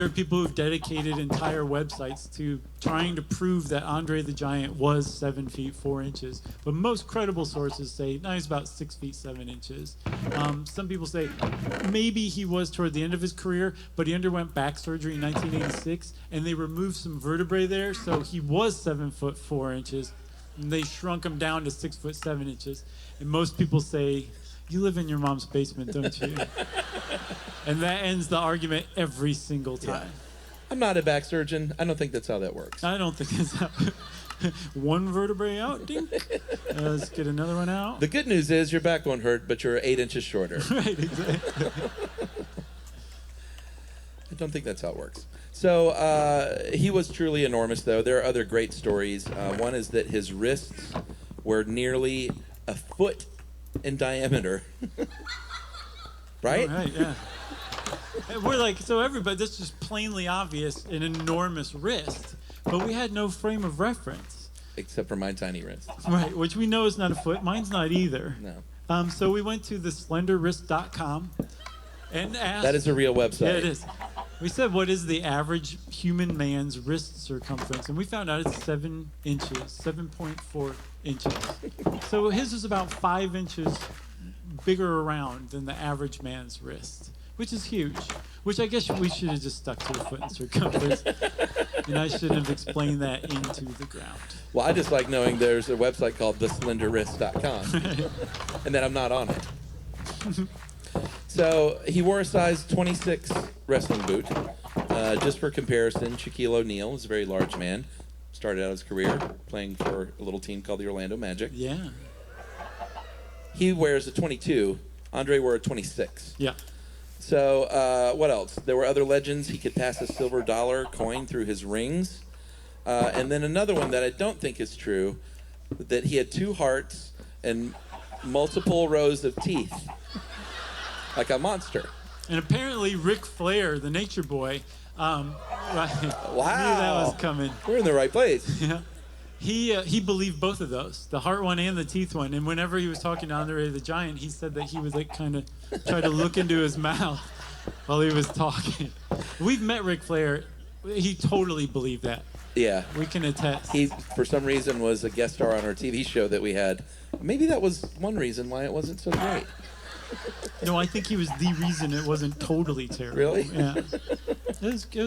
There are people who've dedicated entire websites to trying to prove that Andre the Giant was 7 feet 4 inches. But most credible sources say, no, he's about 6 feet 7 inches. Some people say maybe he was toward the end of his career, but he underwent back surgery in 1986, and they removed some vertebrae there, so he was 7 foot 4 inches, and they shrunk him down to 6 foot 7 inches. And most people say, you live in your mom's basement, don't you? And that ends the argument every single time. Yeah. I'm not a back surgeon. I don't think that's how that works. I don't think that's how. One vertebrae out, dink. Let's get another one out. The good news is your back won't hurt, but you're 8 inches shorter. Right, exactly. I don't think that's how it works. So he was truly enormous, though. There are other great stories. One is that his wrists were nearly a foot in diameter. Right? Oh, right, yeah. We're like, so everybody, this is plainly obvious, an enormous wrist, but we had no frame of reference. Except for my tiny wrist. Right, which we know is not a foot. Mine's not either. No. So we went to the slenderwrist.com and asked. That is a real website. Yeah, it is. We said, what is the average human man's wrist circumference? And we found out it's 7 inches, 7.4 inches. So his was about 5 inches bigger around than the average man's wrist, which is huge. Which I guess we should have just stuck to the foot and circumference. And I shouldn't have explained that into the ground. Well, I just like knowing there's a website called theslenderwrist.com and that I'm not on it. So he wore a size 26 wrestling boot. Just for comparison, Shaquille O'Neal is a very large man. Started out his career playing for a little team called the Orlando Magic. Yeah. He wears a 22. Andre wore a 26. Yeah. So what else? There were other legends. He could pass a silver dollar coin through his rings. And then another one that I don't think is true, that he had 2 hearts and multiple rows of teeth. Like a monster. And apparently Ric Flair, the Nature Boy, right, wow, knew that was coming. We're in the right place. Yeah. He believed both of those, the heart one and the teeth one. And whenever he was talking to Andre the Giant, he said that he would like kind of try to look into his mouth while he was talking. We've met Ric Flair. He totally believed that. Yeah. We can attest. He, for some reason, was a guest star on our TV show that we had. Maybe that was one reason why it wasn't so great. No, I think he was the reason it wasn't totally terrible. Really? Yeah. It was